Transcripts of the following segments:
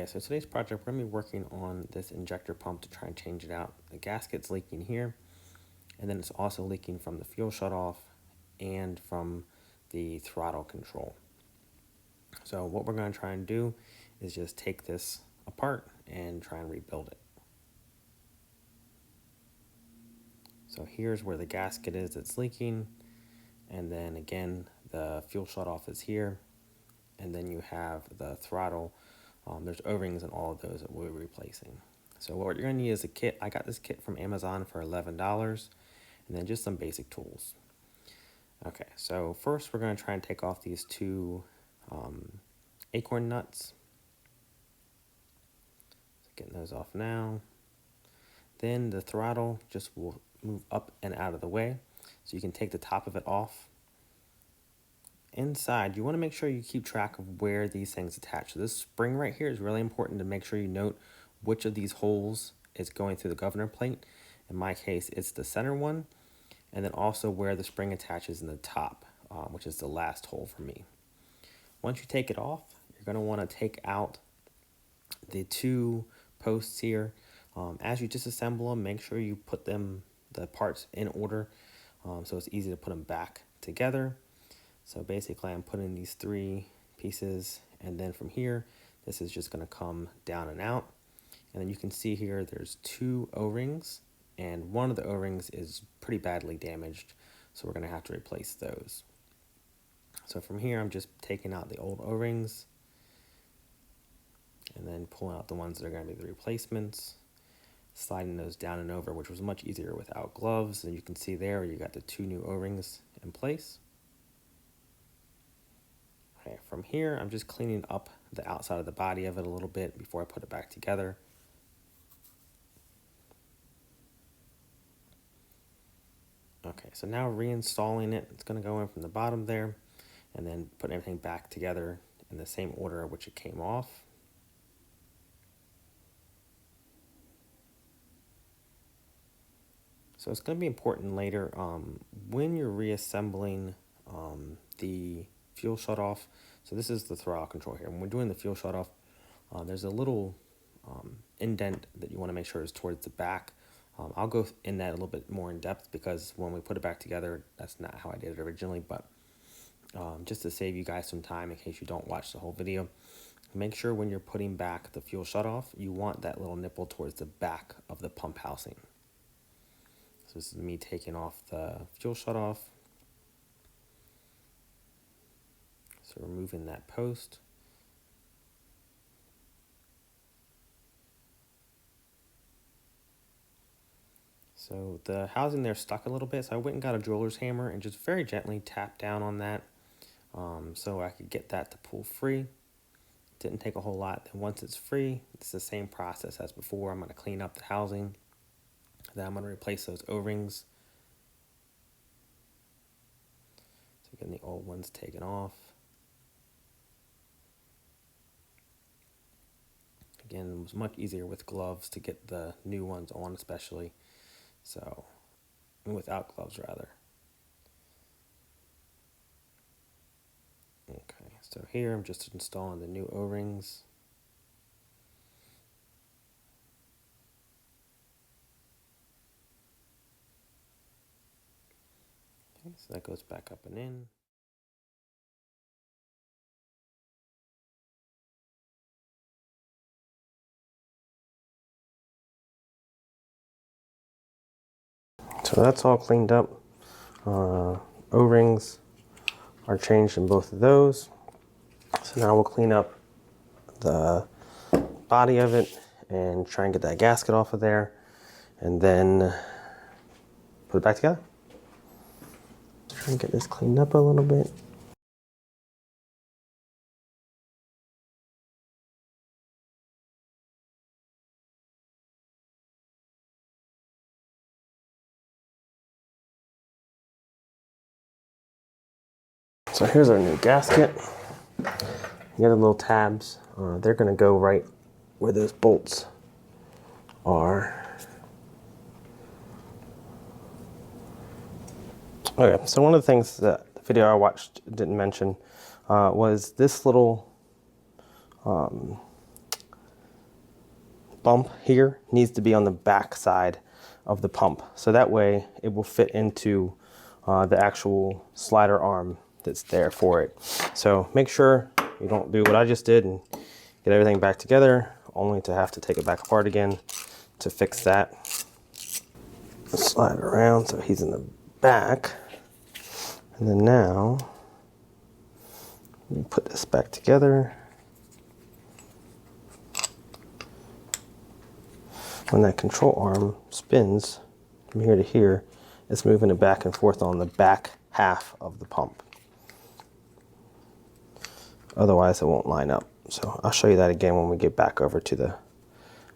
so today's project, we're going to be working on this injector pump to try and change it out. The gasket's leaking here, and then it's also leaking from the fuel shutoff and from the throttle control. So what we're going to try and do is just take this apart and try and rebuild it. So here's where the gasket is that's leaking, and then again the fuel shutoff is here, and then you have the throttle. There's O-rings in all of those that we're replacing. So what you're going to need is a kit. I got this kit from Amazon for $11, and then just some basic tools. Okay, so first we're going to try and take off these two acorn nuts. So getting those off now. Then the throttle just will move up and out of the way, so you can take the top of it off. Inside, you want to make sure you keep track of where these things attach. So this spring right here is really important to make sure you note which of these holes is going through the governor plate. In my case, it's the center one, and then also where the spring attaches in the top, which is the last hole for me. Once you take it off, you're going to want to take out the two posts here. As you disassemble them, make sure you put the parts in order, so it's easy to put them back together. So basically I'm putting these three pieces, and then from here, this is just going to come down and out. And then you can see here there's two O-rings, and one of the O-rings is pretty badly damaged, so we're going to have to replace those. So from here, I'm just taking out the old O-rings, and then pulling out the ones that are going to be the replacements, sliding those down and over, which was much easier without gloves. And you can see there, you got the two new O-rings in place. Okay, from here, I'm just cleaning up the outside of the body of it a little bit before I put it back together. Okay, so now reinstalling it, it's going to go in from the bottom there, and then put everything back together in the same order in which it came off. So it's going to be important later when you're reassembling the fuel shutoff. So this is the throttle control here. When we're doing the fuel shutoff, there's a little indent that you want to make sure is towards the back. I'll go in that a little bit more in depth, because when we put it back together, that's not how I did it originally. But just to save you guys some time in case you don't watch the whole video, make sure when you're putting back the fuel shutoff, you want that little nipple towards the back of the pump housing. So this is me taking off the fuel shutoff. So removing that post. So the housing there stuck a little bit, so I went and got a jeweler's hammer and just very gently tapped down on that so I could get that to pull free. Didn't take a whole lot. And once it's free, it's the same process as before. I'm going to clean up the housing. Then I'm going to replace those O-rings. So getting the old ones taken off. Again, it was much easier with gloves to get the new ones on, especially. So, without gloves rather. Okay, so here I'm just installing the new O-rings. Okay, so that goes back up and in. So that's all cleaned up. O-rings are changed in both of those. So now we'll clean up the body of it and try and get that gasket off of there, and then put it back together. Try and get this cleaned up a little bit. So here's our new gasket. You got the little tabs. They're going to go right where those bolts are. Okay, so one of the things that the video I watched didn't mention was this little bump here needs to be on the back side of the pump. So that way it will fit into the actual slider arm that's there for it. So make sure you don't do what I just did and get everything back together, only to have to take it back apart again to fix that. Slide it around so he's in the back. And then now, you put this back together. When that control arm spins from here to here, it's moving it back and forth on the back half of the pump. Otherwise, it won't line up. So I'll show you that again when we get back over to the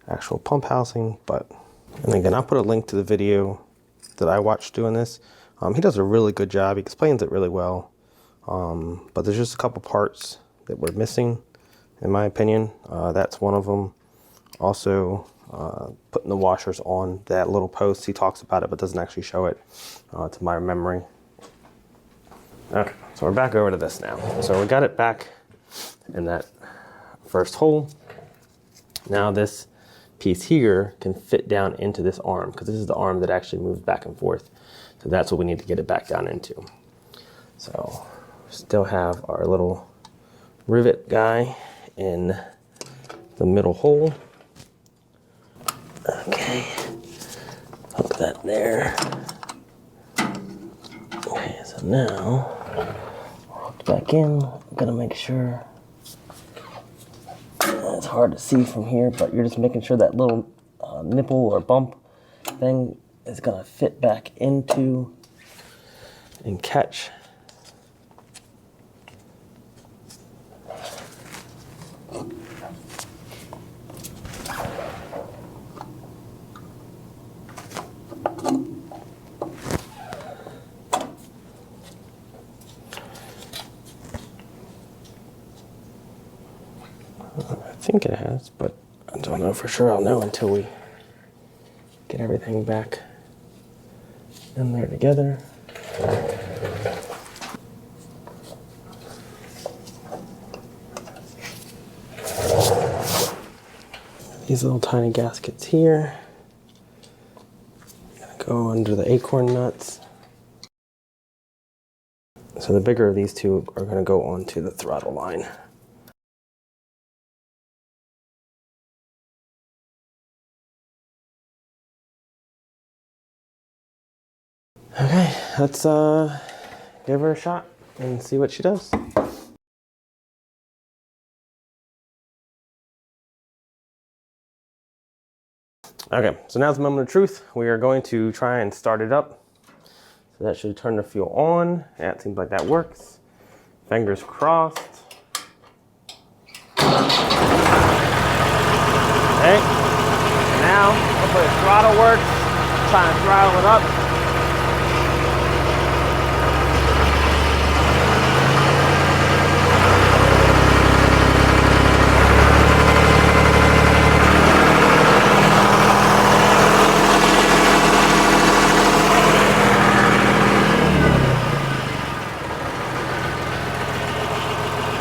actual pump housing. And again, I'll put a link to the video that I watched doing this. He does a really good job. He explains it really well. But there's just a couple parts that we're missing, in my opinion. That's one of them. Also, putting the washers on that little post. He talks about it, but doesn't actually show it to my memory. Okay, so we're back over to this now. So we got it back in that first hole. Now this piece here can fit down into this arm, because this is the arm that actually moves back and forth. So that's what we need to get it back down into. So still have our little rivet guy in the middle hole. Okay, hook that there. Okay, so now hooked back in. I'm gonna make sure. It's hard to see from here, but you're just making sure that little nipple or bump thing is gonna fit back into and catch. I think it has, but I don't know for sure. I'll know until we get everything back in there together. These little tiny gaskets here. Gonna go under the acorn nuts. So the bigger of these two are gonna go onto the throttle line. Okay, let's give her a shot and see what she does. Okay, so now's the moment of truth. We are going to try and start it up. So that should turn the fuel on. Yeah, it seems like that works. Fingers crossed. Okay, now hopefully the throttle works. Try and throttle it up.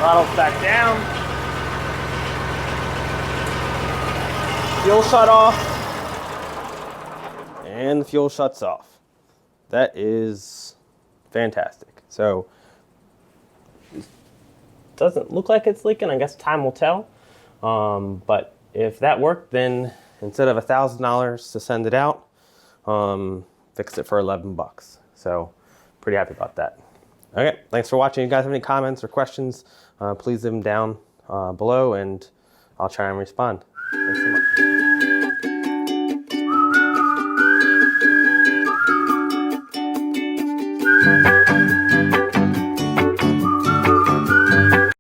Throttle's back down. Fuel shut off. And the fuel shuts off. That is fantastic. So, it doesn't look like it's leaking. I guess time will tell. But if that worked, then instead of $1,000 to send it out, fixed it for 11 bucks. So, pretty happy about that. Okay, thanks for watching. If you guys have any comments or questions, please leave them down below and I'll try and respond.